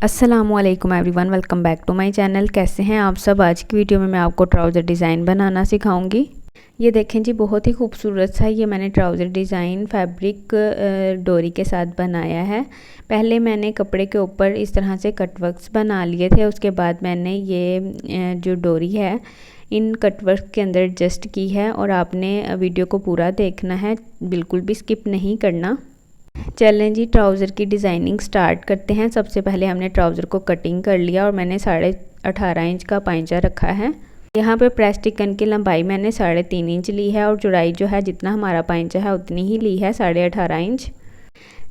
अस्सलामुअलैकुम everyone, welcome back to my channel. कैसे हैं आप सब। आज की वीडियो में मैं आपको ट्राउज़र डिज़ाइन बनाना सिखाऊंगी। ये देखें जी, बहुत ही खूबसूरत सा ये मैंने ट्राउज़र डिज़ाइन फैब्रिक डोरी के साथ बनाया है। पहले मैंने कपड़े के ऊपर इस तरह से कटवर्क्स बना लिए थे। उसके बाद मैंने ये जो डोरी है इन कटवर्क के अंदर एडजस्ट की है और आपने वीडियो को पूरा देखना है, बिल्कुल भी स्किप नहीं करना। चलें जी, ट्राउज़र की डिज़ाइनिंग स्टार्ट करते हैं। सबसे पहले हमने ट्राउज़र को कटिंग कर लिया और मैंने 18.5 इंच का पाइंचा रखा है। यहाँ पे प्रेस्टिकन की लंबाई मैंने 3.5 इंच ली है और चौड़ाई जो है जितना हमारा पाइंचा है उतनी ही ली है, 18.5 इंच।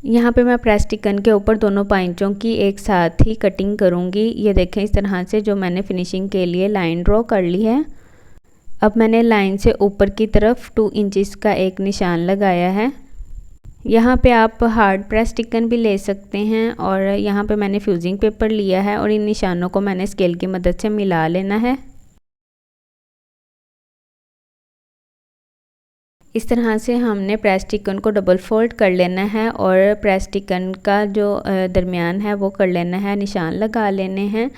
यहाँ पे मैं प्रेस्टिकन के ऊपर दोनों पाइंचों की एक साथ ही कटिंग करूँगी। ये देखें, इस तरह से जो मैंने फिनिशिंग के लिए लाइन ड्रॉ कर ली है। अब मैंने लाइन से ऊपर की तरफ 2 इंचज़ का एक निशान लगाया है। यहाँ पे आप हार्ड प्रेस्टिकन भी ले सकते हैं और यहाँ पे मैंने फ्यूजिंग पेपर लिया है और इन निशानों को मैंने स्केल की मदद से मिला लेना है। इस तरह से हमने प्रेस्टिकन को डबल फोल्ड कर लेना है और प्रेस्टिकन का जो दरमियान है वो कर लेना है, निशान लगा लेने हैं।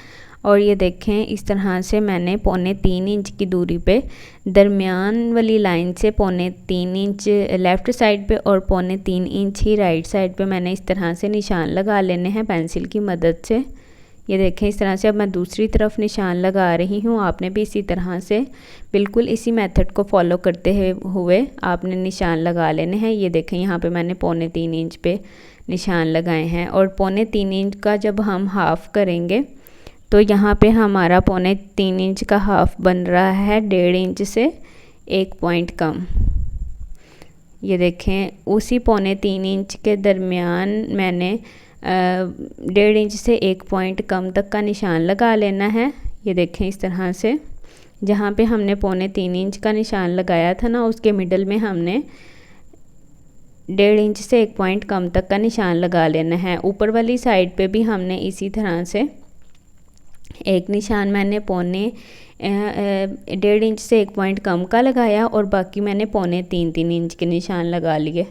और ये देखें, इस तरह से मैंने 3.25 इंच की दूरी पे दरमियान वाली लाइन से 3.25 इंच लेफ़्ट साइड पे और 3.25 इंच ही राइट साइड पे मैंने इस तरह से निशान लगा लेने हैं पेंसिल की मदद से। ये देखें, इस तरह से अब मैं दूसरी तरफ निशान लगा रही हूँ। आपने भी इसी तरह से बिल्कुल इसी मेथड को फॉलो करते हुए आपने निशान लगा लेने हैं। ये देखें, यहाँ पे मैंने 3.25 इंच पे निशान लगाए हैं और 3.25 इंच का जब हम हाफ़ करेंगे तो यहाँ पे हमारा 3.25 इंच का हाफ़ बन रहा है 1.5 इंच से 1 पॉइंट कम। ये देखें, उसी 3.25 इंच के दरमियान मैंने 1.5 इंच से 1 पॉइंट कम तक का निशान लगा लेना है। ये देखें, इस तरह से जहाँ पे हमने 3.25 इंच का निशान लगाया था ना, उसके मिडल में हमने 1.5 इंच से 1 पॉइंट कम तक का निशान लगा लेना है। ऊपर वाली साइड पे भी हमने इसी तरह से एक निशान मैंने 1.5 इंच से 1 पॉइंट कम का लगाया और बाकी मैंने 3.25 इंच के निशान लगा लिए।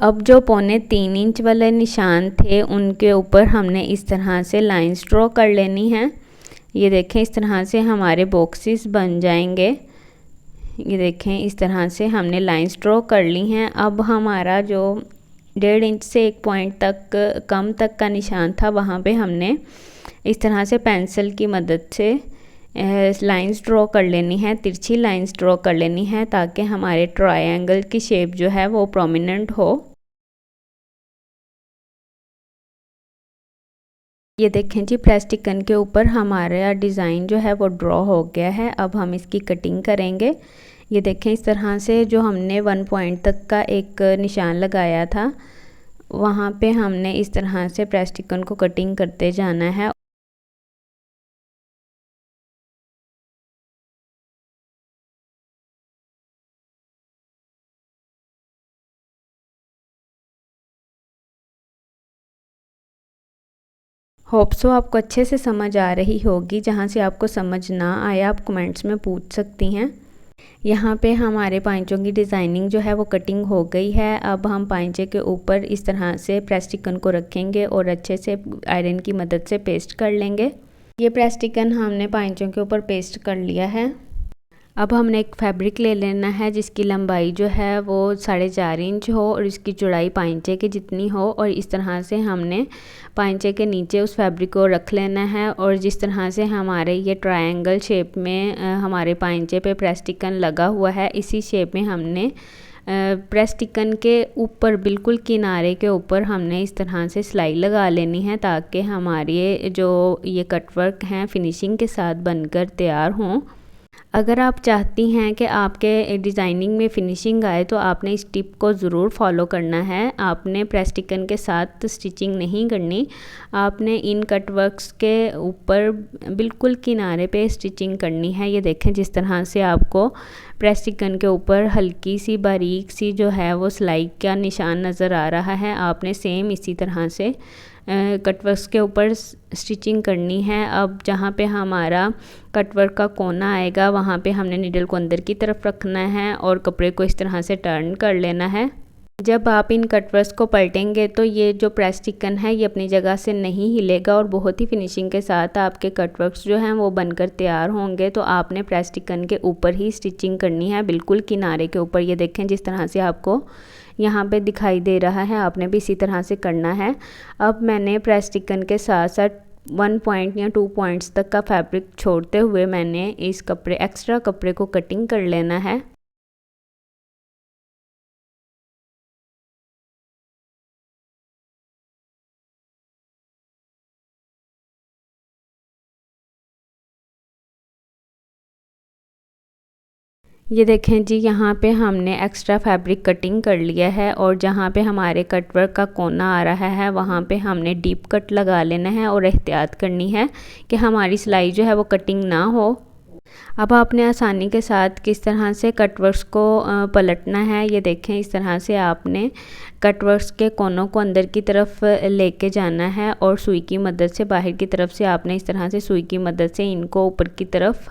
अब जो 3.25 इंच वाले निशान थे उनके ऊपर हमने इस तरह से लाइंस ड्रॉ कर लेनी है। ये देखें, इस तरह से हमारे बॉक्सेस बन जाएंगे। ये देखें, इस तरह से हमने लाइंस ड्रॉ कर ली हैं। अब हमारा जो 1.5 इंच से 1 पॉइंट तक कम तक का निशान था वहाँ पे हमने इस तरह से पेंसिल की मदद से लाइंस ड्रॉ कर लेनी है, तिरछी लाइंस ड्रॉ कर लेनी है ताकि हमारे ट्रायंगल की शेप जो है वो प्रोमिनेंट हो। ये देखें जी, प्रेस्टिकन के ऊपर हमारा डिज़ाइन जो है वो ड्रॉ हो गया है। अब हम इसकी कटिंग करेंगे। ये देखें, इस तरह से जो हमने 1 पॉइंट तक का एक निशान लगाया था वहाँ पे हमने इस तरह से प्रेस्टिकन को कटिंग करते जाना है। होप सो आपको अच्छे से समझ आ रही होगी। जहाँ से आपको समझ ना आए आप कमेंट्स में पूछ सकती हैं। यहाँ पे हमारे पाइंचों की डिज़ाइनिंग जो है वो कटिंग हो गई है। अब हम पाइंचे के ऊपर इस तरह से प्रेस्टिकन को रखेंगे और अच्छे से आयरन की मदद से पेस्ट कर लेंगे। ये प्रेस्टिकन हमने पाइंचों के ऊपर पेस्ट कर लिया है। अब हमने एक फैब्रिक ले लेना है जिसकी लंबाई जो है वो 4.5 इंच हो और इसकी चौड़ाई पाइंचे के जितनी हो और इस तरह से हमने पाइंचे के नीचे उस फैब्रिक को रख लेना है। और जिस तरह से हमारे ये ट्रायंगल शेप में हमारे पाइंचे पे प्रेस्टिकन लगा हुआ है, इसी शेप में हमने प्रेस्टिकन के ऊपर बिल्कुल किनारे के ऊपर हमने इस तरह से सिलाई लगा लेनी है ताकि हमारे जो ये कटवर्क हैं फिनिशिंग के साथ बनकर तैयार हों। अगर आप चाहती हैं कि आपके डिज़ाइनिंग में फ़िनिशिंग आए तो आपने इस टिप को ज़रूर फॉलो करना है। आपने प्रेस्टिकन के साथ स्टिचिंग नहीं करनी, आपने इन कट वर्क्स के ऊपर बिल्कुल किनारे पे स्टिचिंग करनी है। ये देखें, जिस तरह से आपको प्रेस्टिकन के ऊपर हल्की सी बारीक सी जो है वो सिलाई का निशान नज़र आ रहा है, आपने सेम इसी तरह से कटवर्क्स के ऊपर स्टिचिंग करनी है। अब जहाँ पे हमारा कटवर्क का कोना आएगा वहाँ पे हमने नीडल को अंदर की तरफ रखना है और कपड़े को इस तरह से टर्न कर लेना है। जब आप इन कटवर्स को पलटेंगे तो ये जो प्रेस चिकन है ये अपनी जगह से नहीं हिलेगा और बहुत ही फिनिशिंग के साथ आपके कटवर्स जो हैं वो बनकर तैयार होंगे। तो आपने प्रेस चिकन के ऊपर ही स्टिचिंग करनी है, बिल्कुल किनारे के ऊपर। ये देखें जिस तरह से आपको यहाँ पे दिखाई दे रहा है, आपने भी इसी तरह से करना है। अब मैंने प्रेस चिकन के साथ साथ 1 पॉइंट या 2 पॉइंट्स तक का फैब्रिक छोड़ते हुए मैंने इस एक्स्ट्रा कपड़े को कटिंग कर लेना है। ये देखें जी, यहाँ पे हमने एक्स्ट्रा फैब्रिक कटिंग कर लिया है और जहाँ पे हमारे कटवर्क का कोना आ रहा है वहाँ पे हमने डीप कट लगा लेना है और एहतियात करनी है कि हमारी सिलाई जो है वो कटिंग ना हो। अब आपने आसानी के साथ किस तरह से कटवर्क्स को पलटना है, ये देखें इस तरह से आपने कटवर्क्स के कोनों को अंदर की तरफ लेके जाना है और सुई की मदद से बाहर की तरफ से आपने इस तरह से सुई की मदद से इनको ऊपर की तरफ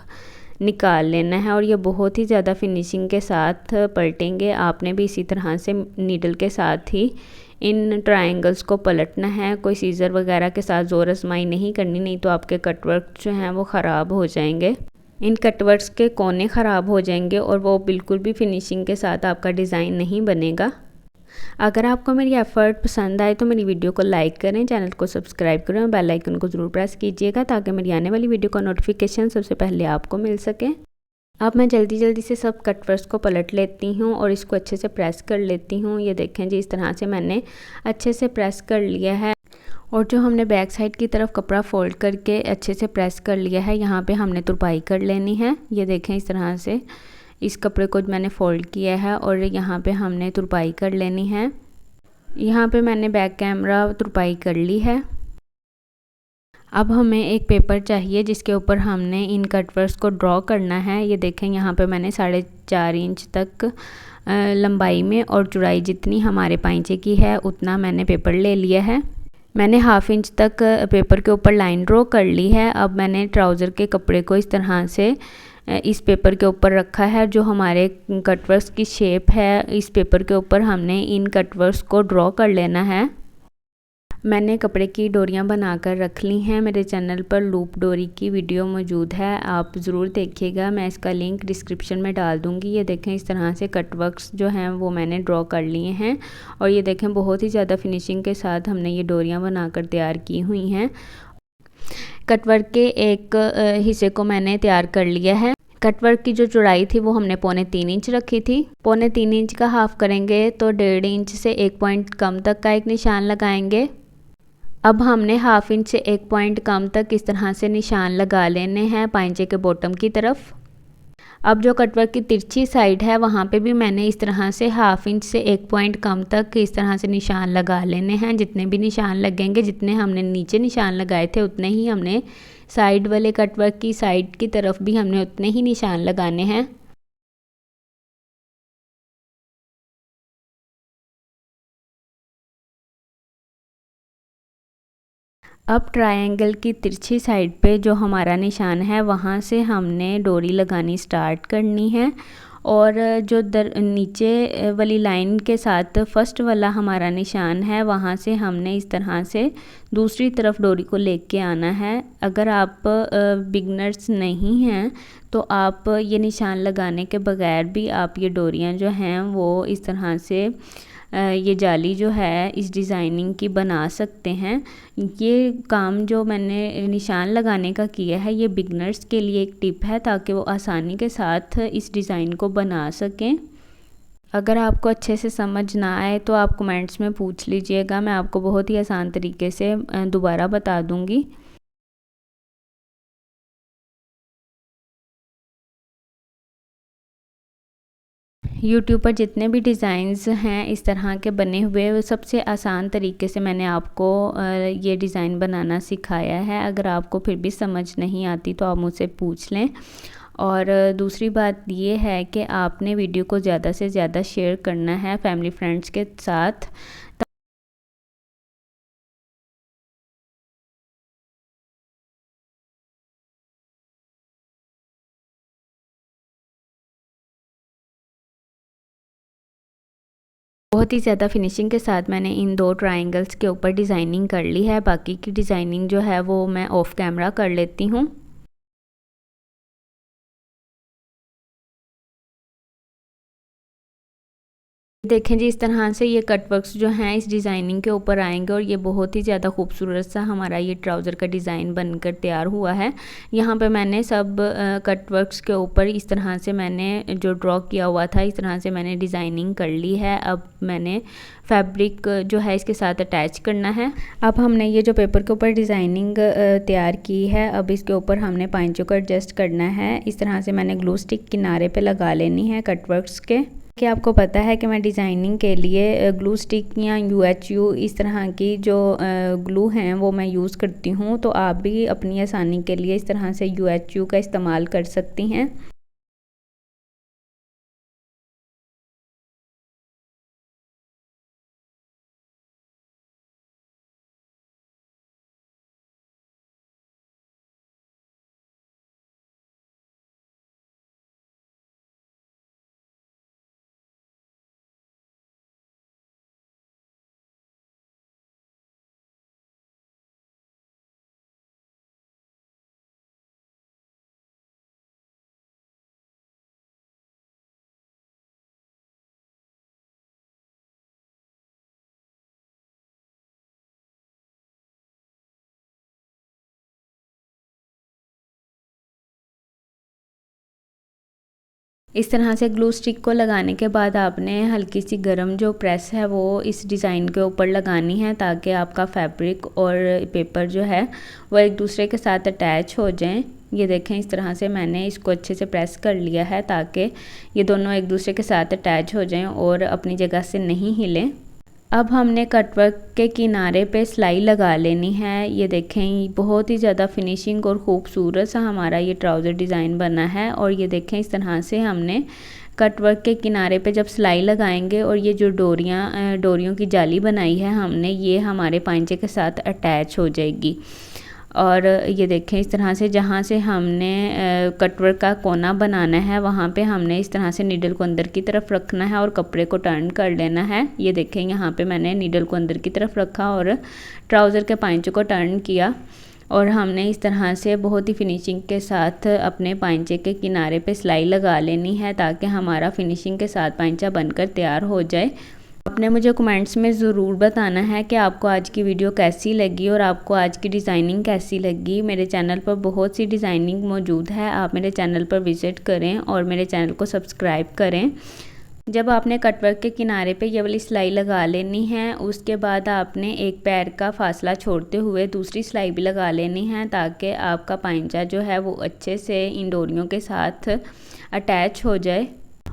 निकाल लेना है और ये बहुत ही ज़्यादा फिनिशिंग के साथ पलटेंगे। आपने भी इसी तरह से नीडल के साथ ही इन ट्रायंगल्स को पलटना है, कोई सीज़र वगैरह के साथ ज़ोर आजमाई नहीं करनी, नहीं तो आपके कटवर्क जो हैं वो ख़राब हो जाएंगे। इन कटवर्क्स के कोने ख़राब हो जाएंगे और वो बिल्कुल भी फिनिशिंग के साथ आपका डिज़ाइन नहीं बनेगा। अगर आपको मेरी एफ़र्ट पसंद आए तो मेरी वीडियो को लाइक करें, चैनल को सब्सक्राइब करें और बेल आइकन को ज़रूर प्रेस कीजिएगा ताकि मेरी आने वाली वीडियो का नोटिफिकेशन सबसे पहले आपको मिल सके। अब मैं जल्दी से सब कटवर्क्स को पलट लेती हूँ और इसको अच्छे से प्रेस कर लेती हूँ। ये देखें जी, इस तरह से मैंने अच्छे से प्रेस कर लिया है और जो हमने बैक साइड की तरफ कपड़ा फोल्ड करके अच्छे से प्रेस कर लिया है, यहाँ पे हमने तुरपाई कर लेनी है। ये देखें इस तरह से इस कपड़े को मैंने फ़ोल्ड किया है और यहाँ पे हमने तुरपाई कर लेनी है। यहाँ पे मैंने बैक कैमरा तुरपाई कर ली है। अब हमें एक पेपर चाहिए जिसके ऊपर हमने इन कटवर्क्स को ड्रॉ करना है। ये देखें यहाँ पे मैंने 4.5 इंच तक लंबाई में और चौड़ाई जितनी हमारे पाइंचे की है उतना मैंने पेपर ले लिया है। मैंने 1/2 इंच तक पेपर के ऊपर लाइन ड्रॉ कर ली है। अब मैंने ट्राउज़र के कपड़े को इस तरह से इस पेपर के ऊपर रखा है। जो हमारे कटवर्क्स की शेप है इस पेपर के ऊपर हमने इन कटवर्क्स को ड्रॉ कर लेना है। मैंने कपड़े की डोरियां बनाकर रख ली हैं। मेरे चैनल पर लूप डोरी की वीडियो मौजूद है, आप ज़रूर देखिएगा, मैं इसका लिंक डिस्क्रिप्शन में डाल दूँगी। ये देखें इस तरह से कटवर्क्स जो हैं वो मैंने ड्रॉ कर लिए हैं और ये देखें बहुत ही ज़्यादा फिनिशिंग के साथ हमने ये डोरियाँ बनाकर तैयार की हुई हैं। कटवर्क के एक हिस्से को मैंने तैयार कर लिया है। कटवर्क की जो चौड़ाई थी वो हमने 3.25 इंच रखी थी। 3.25 इंच का हाफ करेंगे तो 1.5 इंच से 1 पॉइंट कम तक का एक निशान लगाएंगे। अब हमने 1/2 इंच से 1 पॉइंट कम तक इस तरह से निशान लगा लेने हैं पाइंचे के बॉटम की तरफ। अब जो कटवर्क की तिरछी साइड है वहाँ पे भी मैंने इस तरह से 1/2 इंच से 1 पॉइंट कम तक इस तरह से निशान लगा लेने हैं। जितने भी निशान लगेंगे, जितने हमने नीचे निशान लगाए थे उतने ही हमने साइड वाले कटवर्क की साइड की तरफ भी हमने उतने ही निशान लगाने हैं। अब ट्रायंगल की तिरछी साइड पे जो हमारा निशान है वहाँ से हमने डोरी लगानी स्टार्ट करनी है और जो नीचे वाली लाइन के साथ फर्स्ट वाला हमारा निशान है वहाँ से हमने इस तरह से दूसरी तरफ डोरी को लेके आना है। अगर आप बिगनर्स नहीं हैं तो आप ये निशान लगाने के बगैर भी आप ये डोरियाँ जो हैं वो इस तरह से ये जाली जो है इस डिज़ाइनिंग की बना सकते हैं। ये काम जो मैंने निशान लगाने का किया है ये बिगनर्स के लिए एक टिप है ताकि वो आसानी के साथ इस डिज़ाइन को बना सकें। अगर आपको अच्छे से समझ ना आए तो आप कमेंट्स में पूछ लीजिएगा, मैं आपको बहुत ही आसान तरीके से दोबारा बता दूँगी। यूट्यूब पर जितने भी डिज़ाइंस हैं इस तरह के बने हुए, वो सबसे आसान तरीके से मैंने आपको ये डिज़ाइन बनाना सिखाया है। अगर आपको फिर भी समझ नहीं आती तो आप मुझसे पूछ लें। और दूसरी बात ये है कि आपने वीडियो को ज़्यादा से ज़्यादा शेयर करना है फैमिली फ्रेंड्स के साथ। बहुत ही ज़्यादा फिनिशिंग के साथ मैंने इन 2 ट्रायंगल्स के ऊपर डिज़ाइनिंग कर ली है। बाकी की डिज़ाइनिंग जो है वो मैं ऑफ कैमरा कर लेती हूँ। देखें जी, इस तरह से ये कट वर्क्स जो हैं इस डिज़ाइनिंग के ऊपर आएंगे और ये बहुत ही ज़्यादा खूबसूरत सा हमारा ये ट्राउज़र का डिज़ाइन बनकर तैयार हुआ है। यहाँ पे मैंने सब कट वर्क्स के ऊपर इस तरह से मैंने जो ड्रॉ किया हुआ था इस तरह से मैंने डिज़ाइनिंग कर ली है। अब मैंने फैब्रिक जो है इसके साथ अटैच करना है। अब हमने ये जो पेपर के ऊपर डिज़ाइनिंग तैयार की है, अब इसके ऊपर हमने पाइंचों को एडजस्ट करना है। इस तरह से मैंने ग्लू स्टिक किनारे पे लगा लेनी है कट वर्क्स के। कि आपको पता है कि मैं डिज़ाइनिंग के लिए ग्लू स्टिक या UHU इस तरह की जो ग्लू हैं वो मैं यूज़ करती हूँ, तो आप भी अपनी आसानी के लिए इस तरह से UHU का इस्तेमाल कर सकती हैं। इस तरह से ग्लू स्टिक को लगाने के बाद आपने हल्की सी गर्म जो प्रेस है वो इस डिज़ाइन के ऊपर लगानी है, ताकि आपका फैब्रिक और पेपर जो है वो एक दूसरे के साथ अटैच हो जाएं। ये देखें, इस तरह से मैंने इसको अच्छे से प्रेस कर लिया है ताकि ये दोनों एक दूसरे के साथ अटैच हो जाएं और अपनी जगह से नहीं हिलें। अब हमने कटवर्क के किनारे पे सिलाई लगा लेनी है। ये देखें, बहुत ही ज़्यादा फिनिशिंग और ख़ूबसूरत सा हमारा ये ट्राउज़र डिज़ाइन बना है। और ये देखें, इस तरह से हमने कटवर्क के किनारे पे जब सिलाई लगाएंगे और ये जो डोरियों की जाली बनाई है हमने, ये हमारे पांचे के साथ अटैच हो जाएगी। और ये देखें, इस तरह से जहाँ से हमने कटवर्क का कोना बनाना है वहाँ पे हमने इस तरह से नीडल को अंदर की तरफ रखना है और कपड़े को टर्न कर लेना है। ये देखें, यहाँ पे मैंने नीडल को अंदर की तरफ रखा और ट्राउज़र के पांचों को टर्न किया और हमने इस तरह से बहुत ही फिनिशिंग के साथ अपने पांचे के किनारे पे सिलाई लगा लेनी है, ताकि हमारा फिनिशिंग के साथ पांचा बनकर तैयार हो जाए। आपने मुझे कमेंट्स में ज़रूर बताना है कि आपको आज की वीडियो कैसी लगी और आपको आज की डिज़ाइनिंग कैसी लगी। मेरे चैनल पर बहुत सी डिज़ाइनिंग मौजूद है, आप मेरे चैनल पर विज़िट करें और मेरे चैनल को सब्सक्राइब करें। जब आपने कटवर्क के किनारे पे ये वाली सिलाई लगा लेनी है, उसके बाद आपने एक पैर का फासला छोड़ते हुए दूसरी सिलाई भी लगा लेनी है, ताकि आपका पांचा जो है वो अच्छे से इन डोरियों के साथ अटैच हो जाए।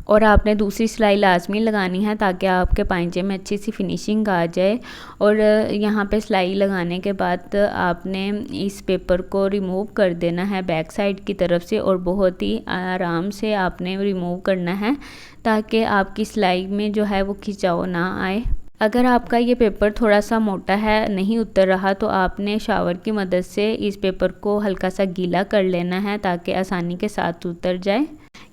और आपने दूसरी सिलाई लाजमी लगानी है ताकि आपके पांचे में अच्छी सी फिनिशिंग आ जाए। और यहाँ पे सिलाई लगाने के बाद आपने इस पेपर को रिमूव कर देना है बैक साइड की तरफ से, और बहुत ही आराम से आपने रिमूव करना है ताकि आपकी सिलाई में जो है वो खिंचाव ना आए। अगर आपका ये पेपर थोड़ा सा मोटा है, नहीं उतर रहा, तो आपने शावर की मदद से इस पेपर को हल्का सा गीला कर लेना है ताकि आसानी के साथ उतर जाए।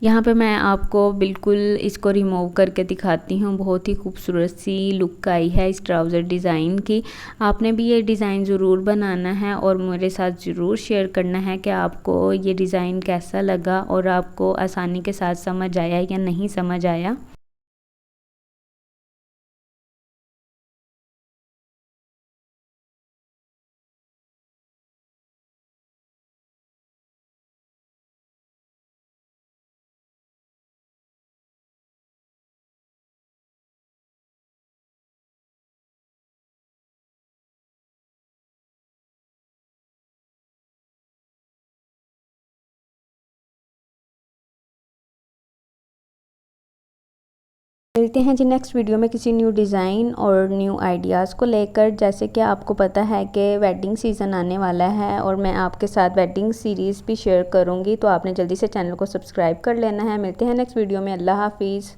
यहाँ पे मैं आपको बिल्कुल इसको रिमूव करके दिखाती हूँ। बहुत ही खूबसूरत सी लुक आई है इस ट्राउज़र डिज़ाइन की। आपने भी ये डिज़ाइन ज़रूर बनाना है और मेरे साथ ज़रूर शेयर करना है कि आपको ये डिज़ाइन कैसा लगा और आपको आसानी के साथ समझ आया या नहीं समझ आया। मिलते हैं जी नेक्स्ट वीडियो में किसी न्यू डिज़ाइन और न्यू आइडियाज़ को लेकर। जैसे कि आपको पता है कि वेडिंग सीज़न आने वाला है और मैं आपके साथ वेडिंग सीरीज़ भी शेयर करूंगी, तो आपने जल्दी से चैनल को सब्सक्राइब कर लेना है। मिलते हैं नेक्स्ट वीडियो में। अल्लाह हाफिज़।